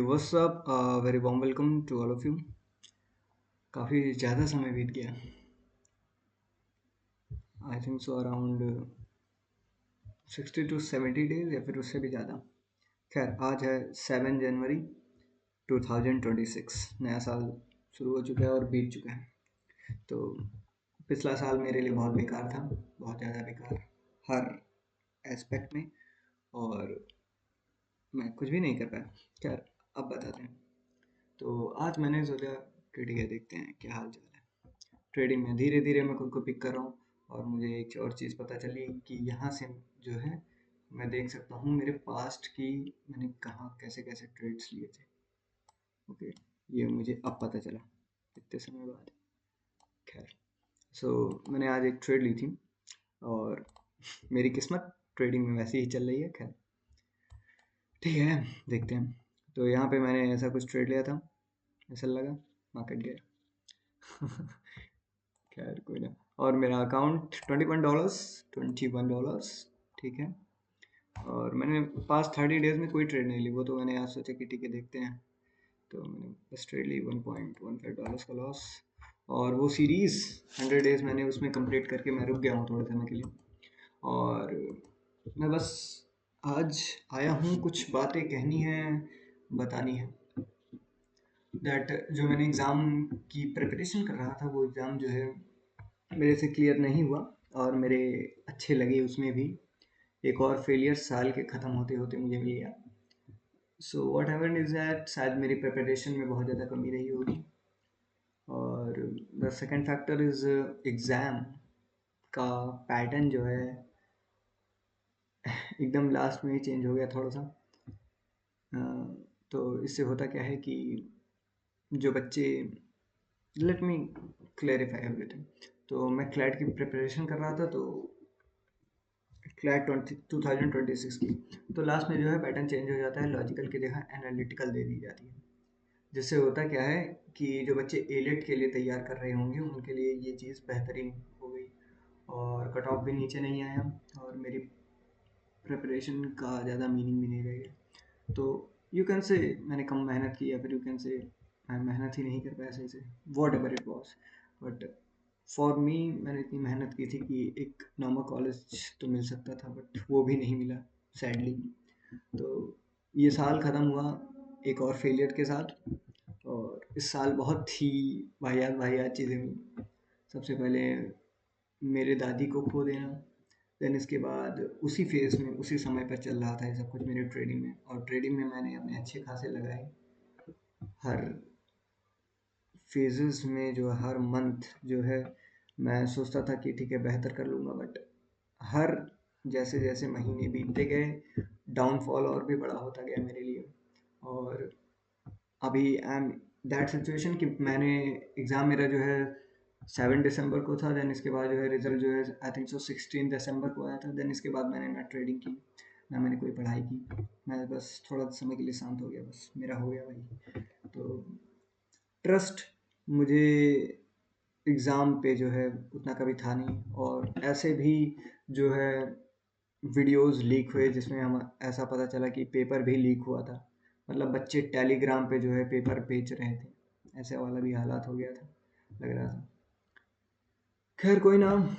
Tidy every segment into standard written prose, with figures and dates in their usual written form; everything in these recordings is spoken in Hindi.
What's up? Very warm welcome to all of you. काफ़ी ज़्यादा समय बीत गया। I think so around 60 to 70 days या फिर उससे भी ज़्यादा। खैर, आज है 7 जनवरी 2026। नया साल शुरू हो चुका है और बीत चुका है। तो पिछला साल मेरे लिए बहुत बेकार था, बहुत ज़्यादा बेकार हर एस्पेक्ट में, और मैं कुछ भी नहीं कर पाया। खैर, अब बताते हैं। तो आज मैंने सोचा कि ठीक है, देखते हैं क्या हाल चाल है। ट्रेडिंग में धीरे धीरे मैं खुद को पिक कर रहा हूँ, और मुझे एक और चीज़ पता चली कि यहाँ से जो है मैं देख सकता हूँ मेरे पास्ट की मैंने कहाँ कैसे कैसे ट्रेड्स लिए थे। ओके, ये मुझे अब पता चला इतने समय बाद। खैर, सो मैंने आज एक ट्रेड ली थी, और मेरी किस्मत ट्रेडिंग में वैसे ही चल रही है। खैर, ठीक है, देखते हैं। तो यहाँ पे मैंने ऐसा कुछ ट्रेड लिया था, ऐसा लगा मार्केट गया। खैर, कोई ना। और मेरा अकाउंट $21, ठीक है। और मैंने पास 30 डेज में कोई ट्रेड नहीं ली, वो तो मैंने आज सोचा कि ठीक है, देखते हैं। तो मैंने बस ट्रेड ली $1.15 का लॉस। और वो सीरीज़ 100 डेज मैंने उसमें कंप्लीट करके मैं रुक गया हूँ थोड़े समय के लिए। और मैं बस आज आया हूँ, कुछ बातें कहनी है, बतानी है। दैट जो मैंने एग्ज़ाम की प्रिपरेशन कर रहा था, वो एग्ज़ाम जो है मेरे से क्लियर नहीं हुआ, और मेरे अच्छे लगे उसमें भी। एक और फेलियर साल के ख़त्म होते होते मुझे मिल गया। So what happened is that शायद मेरी प्रिपरेशन में बहुत ज़्यादा कमी रही होगी। और the second factor is exam का पैटर्न जो है एकदम लास्ट में ही चेंज हो गया थोड़ा सा। तो इससे होता क्या है कि जो बच्चे, लेट मी क्लैरिफाई एवरीथिंग। तो मैं क्लैट की प्रिपरेशन कर रहा था, तो क्लैट 2026 की। तो लास्ट में जो है पैटर्न चेंज हो जाता है, लॉजिकल की जगह एनालिटिकल दे दी जाती है। जिससे होता क्या है कि जो बच्चे एलेट के लिए तैयार कर रहे होंगे उनके लिए ये चीज़ बेहतरीन हो गई, और कट ऑफ भी नीचे नहीं आया, और मेरी प्रिपरेशन का ज़्यादा मीनिंग भी नहीं रह गया। तो यू कैन से मैंने कम मेहनत की, या फिर यू कैन से मैं मेहनत ही नहीं कर पाया सही से, what ever it was. But for me, मैंने इतनी मेहनत की थी कि एक नॉर्मल कॉलेज तो मिल सकता था, बट वो भी नहीं मिला सैडली। तो ये साल ख़त्म हुआ एक और फेलियर के साथ, और इस साल बहुत ही वाहियात वाहियात चीज़ें हुई। सबसे पहले मेरे दादी को खो देना, देन इसके बाद उसी फेज़ में उसी समय पर चल रहा था ये सब कुछ मेरे ट्रेडिंग में, और ट्रेडिंग में मैंने अपने अच्छे खासे लगाए। हर फेजेस में जो हर मंथ जो है मैं सोचता था कि ठीक है बेहतर कर लूँगा, बट हर जैसे जैसे महीने बीतते गए डाउनफॉल और भी बड़ा होता गया मेरे लिए। और अभी आई एम दैट सिचुएशन कि मैंने एग्ज़ाम मेरा जो है 7 दिसंबर को था, देन इसके बाद जो है रिजल्ट जो है आई थिंक सो 16 दिसंबर को आया था। देन इसके बाद मैंने ना ट्रेडिंग की, ना मैंने कोई पढ़ाई की। मैं बस थोड़ा समय के लिए शांत हो गया, बस मेरा हो गया भाई। तो ट्रस्ट मुझे एग्ज़ाम पे जो है उतना कभी था नहीं, और ऐसे भी जो है वीडियोस लीक हुए जिसमें हम ऐसा पता चला कि पेपर भी लीक हुआ था। मतलब बच्चे टेलीग्राम पे जो है पेपर बेच रहे थे, ऐसे वाला भी हालात हो गया था, लग रहा था। खैर, कोई ना,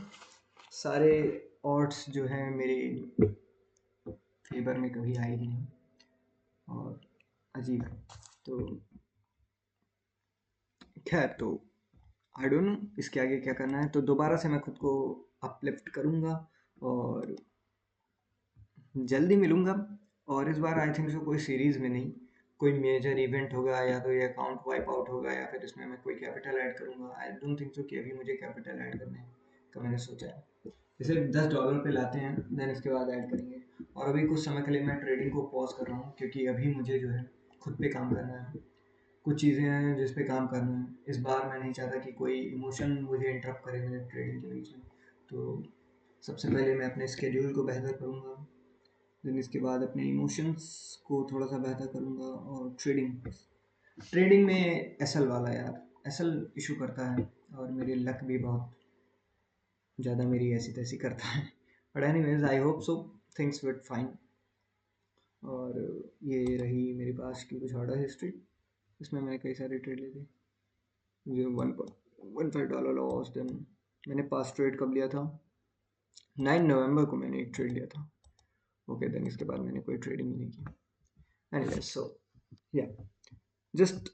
सारे ऑड्स जो हैं मेरे फेवर में कभी आए ही नहीं, और अजीब है। तो खैर, तो आई डोंट नो इसके आगे क्या करना है। तो दोबारा से मैं खुद को अपलिफ्ट करूँगा, और जल्दी मिलूँगा। और इस बार आई थिंक सो कोई सीरीज़ में नहीं, कोई मेजर इवेंट होगा, या तो ये अकाउंट वाइप आउट होगा, या फिर इसमें मैं कोई कैपिटल ऐड करूँगा। आई डोंट थिंक सो कि अभी मुझे कैपिटल ऐड करने का मैंने सोचा है। इसे $10 पे लाते हैं, देन इसके बाद ऐड करेंगे। और अभी कुछ समय के लिए मैं ट्रेडिंग को पॉज कर रहा हूँ, क्योंकि अभी मुझे जो है खुद पे काम करना है। कुछ चीज़ें हैं जिस पे काम करना है। इस बार मैं नहीं चाहता कि कोई इमोशन मुझे इंटरप्ट करे मेरे ट्रेडिंग के बीच में। तो सबसे पहले मैं अपने स्केड्यूल को बेहतर करूँगा, देन इसके बाद अपने इमोशंस को थोड़ा सा बेहतर करूँगा। और ट्रेडिंग में एसल वाला यार, एसल इशू करता है, और मेरी लक भी बहुत ज़्यादा मेरी ऐसी तैसी करता है। But anyways, I hope so things will fine. और ये रही मेरे पास की कुछ ऑर्डर हिस्ट्री। इसमें मैंने कई सारे ट्रेड लिए थे। ये 1.15 डॉलर लॉस। देन मैंने पास ट्रेड कब लिया था? 9 नवंबर को मैंने एक ट्रेड लिया था। ओके, देन इसके बाद मैंने कोई ट्रेडिंग नहीं की। एनीवे, सो या जस्ट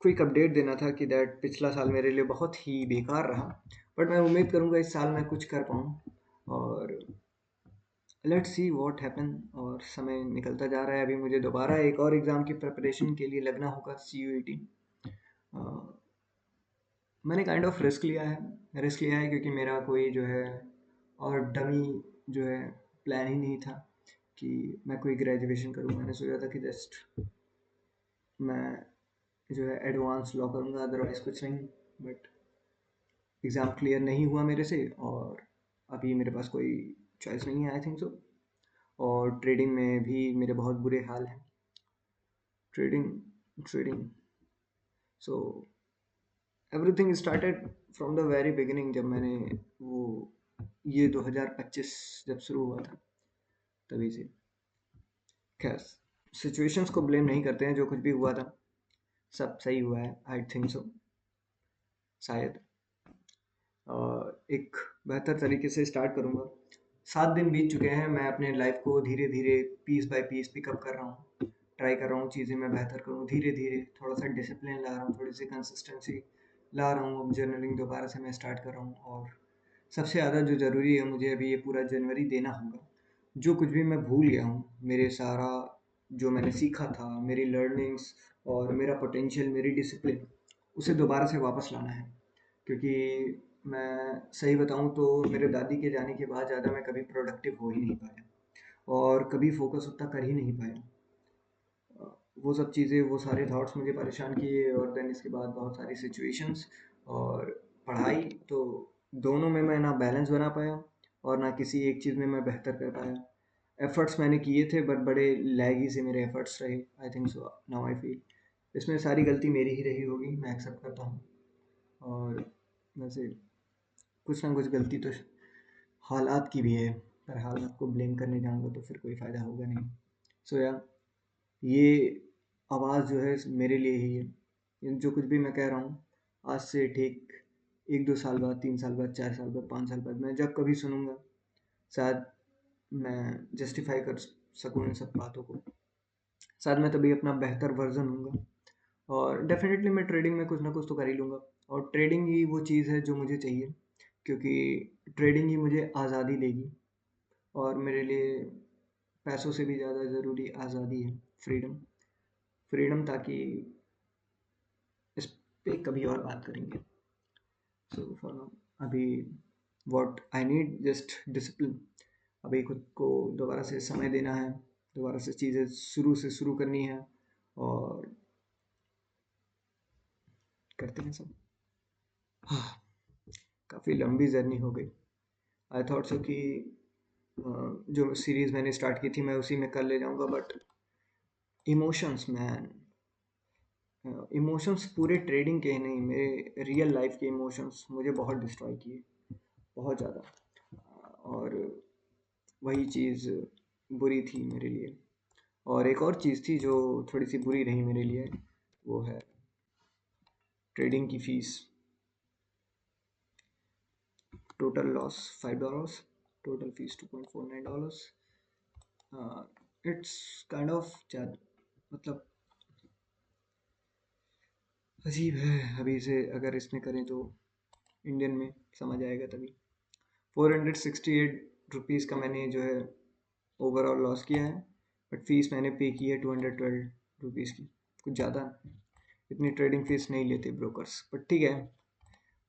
क्विक अपडेट देना था कि दैट पिछला साल मेरे लिए बहुत ही बेकार रहा, बट मैं उम्मीद करूँगा इस साल मैं कुछ कर पाऊँ। और लेट्स सी व्हाट हैपन। और समय निकलता जा रहा है। अभी मुझे दोबारा एक और एग्ज़ाम की प्रिपरेशन के लिए लगना होगा, CUET। मैंने काइंड ऑफ रिस्क लिया है क्योंकि मेरा कोई जो है और डमी जो है प्लान ही नहीं था कि मैं कोई ग्रेजुएशन करूँ। मैंने सोचा था कि जस्ट मैं जो है एडवांस लॉ करूँगा, अदरवाइज़ कुछ नहीं। बट एग्ज़ाम क्लियर नहीं हुआ मेरे से, और अभी मेरे पास कोई चॉइस नहीं है, आई थिंक सो। और ट्रेडिंग में भी मेरे बहुत बुरे हाल हैं। Trading trading so everything started from the very beginning, जब मैंने वो ये 2025 जब शुरू हुआ था, तभी से। खैर, सिचुएशंस को ब्लेम नहीं करते हैं। जो कुछ भी हुआ था सब सही हुआ है, आई थिंक सो, शायद। एक बेहतर तरीके से स्टार्ट करूँगा। 7 दिन बीत चुके हैं, मैं अपने लाइफ को धीरे धीरे पीस बाय पीस पिकअप कर रहा हूँ। ट्राई कर रहा हूँ चीज़ें मैं बेहतर करूँ धीरे धीरे। थोड़ा सा डिसिप्लिन ला रहा हूँ, थोड़ी सी कंसिस्टेंसी ला रहा हूँ। अब जर्नलिंग दोबारा से मैं स्टार्ट कर रहा हूँ। और सबसे ज़्यादा जो ज़रूरी है, मुझे अभी ये पूरा जनवरी देना होगा। जो कुछ भी मैं भूल गया हूँ, मेरे सारा जो मैंने सीखा था, मेरी लर्निंग्स और मेरा पोटेंशियल, मेरी डिसिप्लिन, उसे दोबारा से वापस लाना है। क्योंकि मैं सही बताऊँ तो मेरे दादी के जाने के बाद ज़्यादा मैं कभी प्रोडक्टिव हो ही नहीं पाया, और कभी फोकस उतना कर ही नहीं पाया। वो सब चीज़ें, वो सारे थॉट्स मुझे परेशान किए। और देन इसके बाद बहुत सारी सिचुएशंस और पढ़ाई, तो दोनों में मैं ना बैलेंस बना पाया और ना किसी एक चीज़ में मैं बेहतर कर पाया। एफर्ट्स मैंने किए थे, बट बड़े लैगी से मेरे एफर्ट्स रहे, I think so. Now I feel इसमें सारी गलती मेरी ही रही होगी, मैं एक्सेप्ट करता हूँ। और वैसे कुछ ना कुछ गलती तो हालात की भी है, पर हालात को ब्लेम करने जाऊंगा तो फिर कोई फ़ायदा होगा नहीं। सो या ये आवाज़ जो है मेरे लिए ही है। जो कुछ भी मैं कह रहा हूँ, आज से ठीक 1-2 साल बाद, 3 साल बाद, 4 साल बाद, 5 साल बाद, मैं जब कभी सुनूंगा, शायद मैं जस्टिफाई कर सकूँ इन सब बातों को। शायद मैं तभी अपना बेहतर वर्जन हूँगा। और डेफिनेटली मैं ट्रेडिंग में कुछ ना कुछ तो कर ही लूँगा। और ट्रेडिंग ही वो चीज़ है जो मुझे चाहिए, क्योंकि ट्रेडिंग ही मुझे आज़ादी देगी। और मेरे लिए पैसों से भी ज़्यादा ज़रूरी आज़ादी है, फ्रीडम। फ्रीडम, ताकि इस पे कभी और बात करेंगे। सो फॉर नाउ, अभी what I need just discipline. अभी खुद को दोबारा से समय देना है, दोबारा से चीज़ें शुरू से शुरू करनी है, और करते हैं सब। हाँ, काफ़ी लंबी जर्नी हो गई। आई थॉट सो कि जो सीरीज़ मैंने स्टार्ट की थी मैं उसी में कर ले जाऊंगा, बट इमोशंस मैन, इमोशंस पूरे ट्रेडिंग के ही नहीं, मेरे रियल लाइफ के इमोशंस मुझे बहुत डिस्ट्रॉय किए, बहुत ज़्यादा। और वही चीज़ बुरी थी मेरे लिए। और एक और चीज़ थी जो थोड़ी सी बुरी रही मेरे लिए, वो है ट्रेडिंग की fees. Total loss $5, total fees $2.49। It's kind of मतलब अजीब है। अभी से अगर इसमें करें तो इंडियन में समझ आएगा तभी। ₹468 का मैंने जो है ओवरऑल लॉस किया है, बट फीस मैंने पे की है ₹212 की। कुछ ज़्यादा इतनी ट्रेडिंग फीस नहीं लेते ब्रोकर्स, बट ठीक है।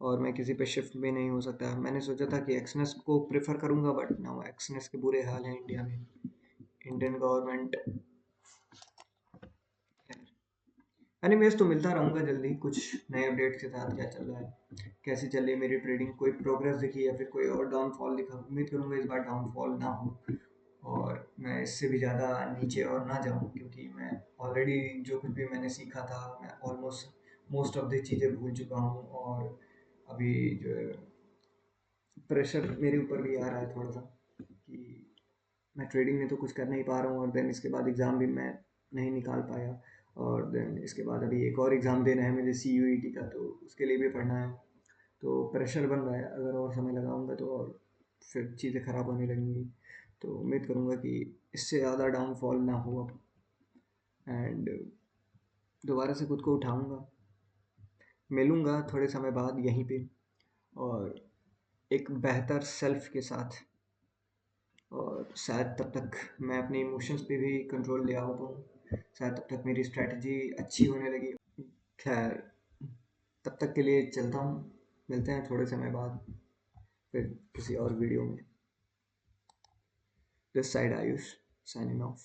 और मैं किसी पे शिफ्ट भी नहीं हो सकता। मैंने सोचा था कि एक्सनेस को प्रेफर करूंगा, बट नाउ एक्सनेस के बुरे हाल हैं इंडिया में। Indian government. एनीवेज, तो मिलता रहूँगा जल्दी कुछ नए अपडेट के साथ। क्या चल रहा है, कैसे चल रही है मेरी ट्रेडिंग, कोई प्रोग्रेस दिखी या फिर कोई और डाउनफॉल दिखा। उम्मीद करूँगा इस बार डाउनफॉल ना हो, और मैं इससे भी ज़्यादा नीचे और ना जाऊँ, क्योंकि मैं ऑलरेडी जो कुछ भी मैंने सीखा था, मैं ऑलमोस्ट मोस्ट ऑफ द चीज़ें भूल चुका हूँ। और अभी जो है प्रेशर मेरे ऊपर भी आ रहा है थोड़ा सा, कि मैं ट्रेडिंग में तो कुछ कर नहीं पा रहा हूँ, और देन इसके बाद एग्ज़ाम भी मैं नहीं निकाल पाया, और देन इसके बाद अभी एक और एग्ज़ाम देना है मुझे CUET का, तो उसके लिए भी पढ़ना है। तो प्रेशर बन रहा है, अगर और समय लगाऊंगा तो और फिर चीज़ें ख़राब होने लगेंगी। तो उम्मीद करूँगा कि इससे ज़्यादा डाउनफॉल ना हो अब, एंड दोबारा से खुद को उठाऊंगा, मिलूंगा थोड़े समय बाद यहीं पे, और एक बेहतर सेल्फ के साथ, और शायद तब तक मैं अपने इमोशंस पे भी कंट्रोल ले आ पाऊँ, शायद तब तक मेरी स्ट्रैटेजी अच्छी होने लगी। खैर, तब तक के लिए चलता हूँ, मिलते हैं थोड़े समय बाद फिर किसी और वीडियो में। This side Ayush, signing off.